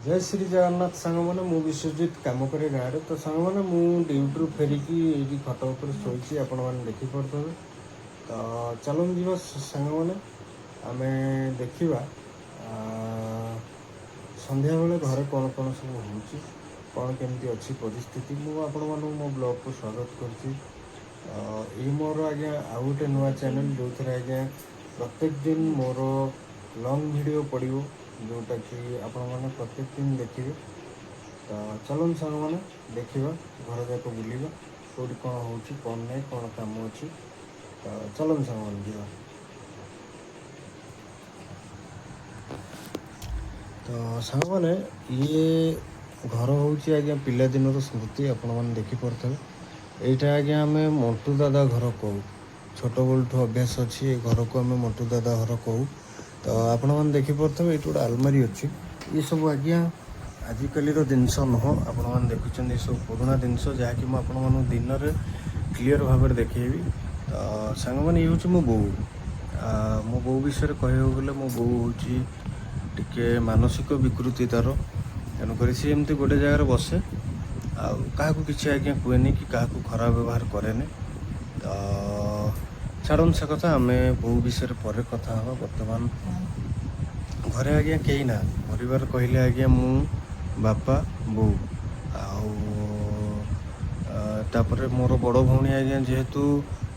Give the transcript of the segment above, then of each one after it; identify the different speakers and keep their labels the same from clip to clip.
Speaker 1: जय श्री जगन्नाथ सांग मैंने मु विश्वजित कम करे गाँव तो सांग मैंने ड्यूटी फेरिकी ये खट उपर शोची आपण मैंने देखिपे तो चलन जी सांग मैंने आम देखा संध्या बेले घर कौन कौन सब हो कौन केमती अच्छी परिस्थिति मुझे मो ब्लॉग को स्वागत कर मोर आज्ञा आउ गोटे नुआ चैनल जो थे आज्ञा प्रत्येक दिन मोर लॉन्ग वीडियो पड़ो जोटा कि आपण मैंने प्रत्येक दिन देखिए तो चलन सांग मैंने देखा घर जाक बुलवा कौटी कौन हो कौन ना कौन कम अच्छी तो चलन सांग मैंने जीवा तो सांग मैंने ये घर हूँ आज्ञा पिलादिन स्मृति आपण मैंने देखिपे यहाँ आज्ञा आम मंटू दादा घर कहू छोट बेलू अभ्यास अच्छी घर को आम मंटू दादा घर कहू तो आपण मैंने देखिपे ये गोटे आलमारी अच्छी ये सब आज्ञा आजिकल जिनस नुह आपण मैंने देखुं ये सब पुराणा जिनस जहाँकि मुझे दिन में क्लीयर भाव में देखेबी तो सांग मैंने ये हूँ मो बो मो बो विषय कह गले मो बो हूँ टिके मानसिक विकृति तार तेणुक सी एमती गोटे जगार बसे क्या किसी आज्ञा कहे कि क्या खराब व्यवहार कैनि तो छाड़न से कथा आम बो विषय पर कथा हाँ बर्तमान घरे आज्ञा कहीं ना परिवार कहले आज्ञा मु बापा बो आपर मोर बड़ भौणी आज्ञा जेहेतु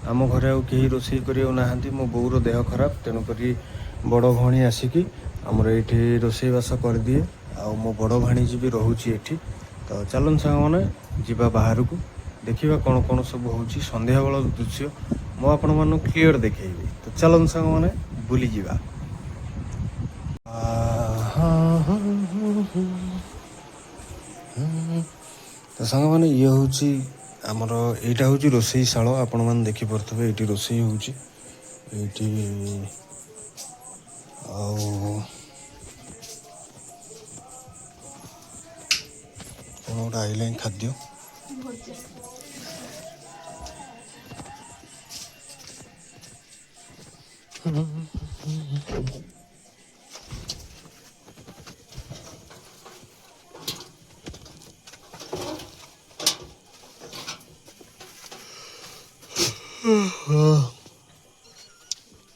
Speaker 1: आम घरे कहीं रोषे करना मो बोर देह खराब तेणुक बड़ भौणी आसिकी आमर ये रोषेबास कर दिए आ मो बड़ भाणीजी भी रोचे ये तो चलन सांग मैंने जीवा बाहर को देखा कौन कौन सब हो संध्या बेल दृश्य मु आपण मन क्लीयर देखेबी तो चलन सांग मैंने बुली जीवा तो सांग मैंने ये हूँ आमर यहाँ हूँ रोसई शाल आपण मैंने देखिपे ये रोसई हूँ कौन गोटे आइला खाद्य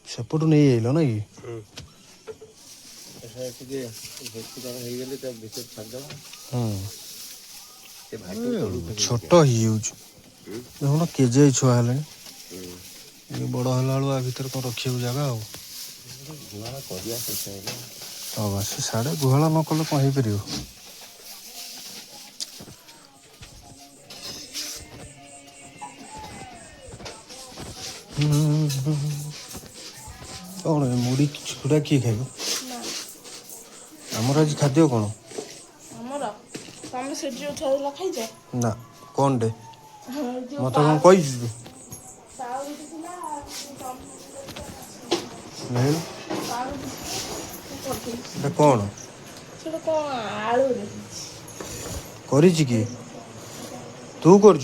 Speaker 1: सेपटू नहीं आइल ना कि छोट देखुन केजे छुआ है बड़ है भितर कौन रखा जगह हाँ से साढ़े गुहाल न कले कौन हो पार कौन मुड़ी छुड़ा किए खाइब आमर आज खाद्य कौन ना कौन डे मत कौन कही कौन करी कि तू कर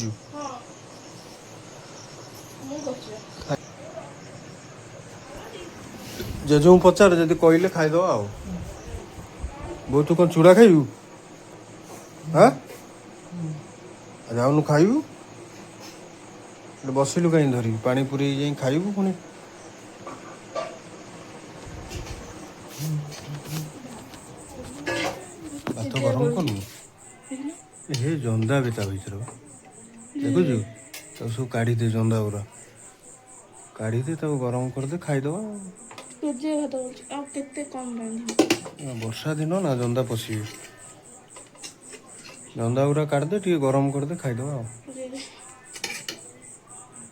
Speaker 1: जेजू पचार जदि कहले खाईदे आ बो तू कौन चूड़ा खाइबू हाँ जाऊनु खाइबू बसिलु कहीं धरी पानी पूरी जाई खाइबू पुणी भात गरम कलु हे जंदा भी ता भीतर देखुचु तब सब काढ़ी दे जंदा गुरा काढ़ी दे तब गरम कर दे खाईदबा वर्षा दिन ना जंदा पशि जंदा गुरा काढ़ दे टी गरम कर दे खाईदबा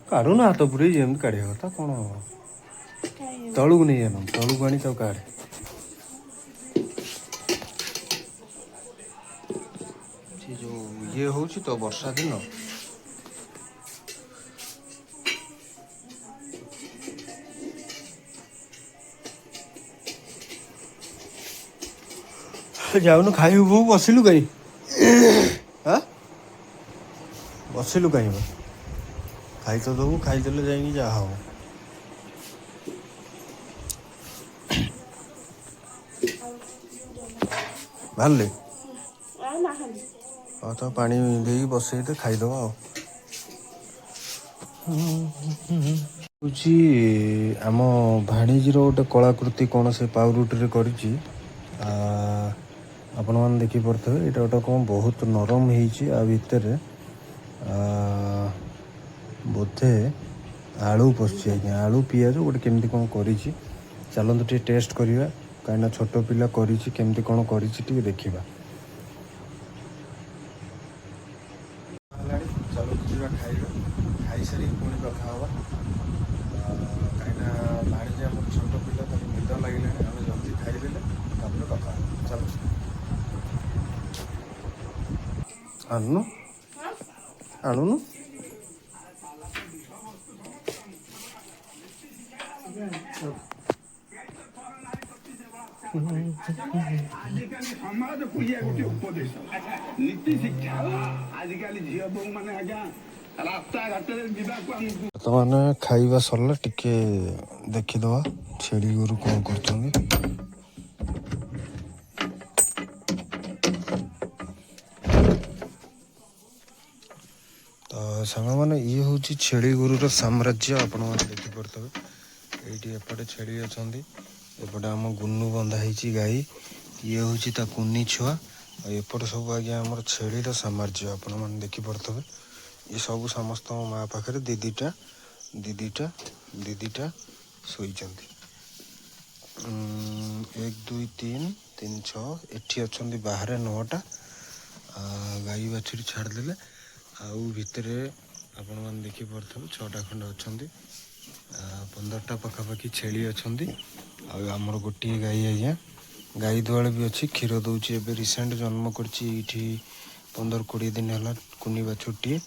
Speaker 1: काढ़ू ना हाथ पूरे जमी काढ़ा कथा कौन तलू नहीं जान तलू आनी तब काढ़े जो ये हूँ तो वर्षा दिन जाऊनु खाई बो बसिलु कहीं हाँ बसिलु कहीं खाई तो दबू खाईदे जाए जहाँ हम बाहर ହଁ ତ ପାଣି ଦେଇକି ବସେଇଦେ ଖାଇଦେବା ଆଉ। ହେଉଛି ଆମ ଭାଣିଜୀର ଗୋଟେ କଳାକୃତି କ'ଣ ସେ ପାଉରୁଟିରେ କରିଛି। ଆପଣମାନେ ଦେଖିପାରୁଥିବେ ଏଇଟା ଗୋଟେ କ'ଣ ବହୁତ ନରମ ହେଇଛି। ଆ ଭିତରେ ବୋଧେ ଆଳୁ ପଶିଛି ଆଜ୍ଞା, ଆଳୁ ପିଆଜ ଗୋଟେ କେମିତି କ'ଣ କରିଛି। ଚାଲନ୍ତୁ ଟିକେ ଟେଷ୍ଟ କରିବା, କାହିଁକିନା ଛୋଟ ପିଲା କରିଛି, କେମିତି କ'ଣ କରିଛି ଟିକେ ଦେଖିବା। ଚାଲନ୍ତୁ ଯିବା ଖାଇବା, ଖାଇସାରିକି ପୁଣି କଥା ହେବା। କାହିଁକିନା ଭାଣିଜୀ ଆମର ଛୋଟ ପିଲା, ତାକୁ ନିଦ ଲାଗିଲାଣି, ଆମେ ଜଲ୍ଦି ଖାଇଦେଲେ ତାପରେ କଥା ହେବା। ଚାଲ ଆଣୁନୁ ଆଣୁନୁ।
Speaker 2: ଆଜିକାଲି ସମାଜକୁ ଇଏ ଗୋଟେ ଉପଦେଶ, ନୀତି ଶିକ୍ଷା। ଆଜିକାଲି ଝିଅ ବୋଉ ମାନେ ଆଜ୍ଞା ରାସ୍ତାଘାଟରେ ଯିବାକୁ ଆମକୁ
Speaker 1: ବର୍ତ୍ତମାନ ଖାଇବା ସରିଲା, ଟିକେ ଦେଖିଦେବା ଛେଳି ଗୋରୁ କ'ଣ କରୁଛନ୍ତି। ତ ସାଙ୍ଗମାନେ ଇଏ ହେଉଛି ଛେଳି ଗୋରୁର ସାମ୍ରାଜ୍ୟ। ଆପଣମାନେ ଦେଖିପାରୁଥିବେ ଏଇଠି ଏପଟେ ଛେଳି ଅଛନ୍ତି, ଏପଟେ ଆମ ଗୁନୁ ବନ୍ଧା ହେଇଛି ଗାଈ, ଇଏ ହେଉଛି ତା କୁନି ଛୁଆ, ଆଉ ଏପଟେ ସବୁ ଆଜ୍ଞା ଆମର ଛେଳିର ସାମ୍ରାଜ୍ୟ। ଆପଣମାନେ ଦେଖିପାରୁଥିବେ ଏ ସବୁ ସମସ୍ତଙ୍କ ମାଆ ପାଖରେ ଦିଦିଟା ଶୋଇଛନ୍ତି। 1 2 3 3 6 ଏଠି ଅଛନ୍ତି ବାହାରେ 9ଟା ଗାଈ ବାଛୁରୀ ଛାଡ଼ିଦେଲେ। ଆଉ ଭିତରେ ଆପଣମାନେ ଦେଖିପାରୁଥିବେ 6ଟା ଖଣ୍ଡେ ଅଛନ୍ତି, 15ଟା ପାଖାପାଖି ଛେଳି ଅଛନ୍ତି। ଆଉ ଆମର ଗୋଟିଏ ଗାଈ ଆଜ୍ଞା, ଗାଈ ଦୁଆଳ ବି ଅଛି, କ୍ଷୀର ଦେଉଛି। ଏବେ ରିସେଣ୍ଟ ଜନ୍ମ କରିଛି ଏଇଠି 15-20 ଦିନ ହେଲା କୁନି ବାଛୁରୀଟିଏ।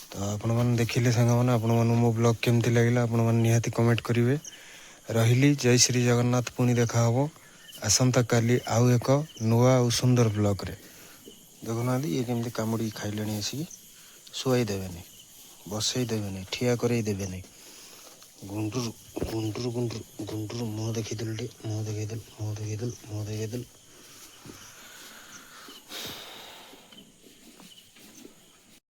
Speaker 1: ତ ଆପଣମାନେ ଦେଖିଲେ ସାଙ୍ଗମାନେ, ଆପଣମାନଙ୍କୁ ମୋ ବ୍ଲଗ୍ କେମିତି ଲାଗିଲା ଆପଣମାନେ ନିହାତି କମେଣ୍ଟ କରିବେ। ରହିଲି, ଜୟ ଶ୍ରୀ ଜଗନ୍ନାଥ। ପୁଣି ଦେଖା ହେବ ଆସନ୍ତାକାଲି ଆଉ ଏକ ନୂଆ ଆଉ ସୁନ୍ଦର ବ୍ଲଗ୍ରେ। ଦେଖୁନାହାନ୍ତି ଇଏ କେମିତି କାମୁଡ଼ିକି ଖାଇଲେଣି ଆସିକି। ଶୁଆଇ ଦେବେନି, ବସେଇ ଦେବେନି, ଠିଆ କରେଇ ଦେବେନି। ଗୁଣ୍ଡୁରୁ ମୁହଁ ଦେଖେଇଦେଲୁ ଟିକେ, ମୁହଁ ଦେଖେଇଦେଲୁ।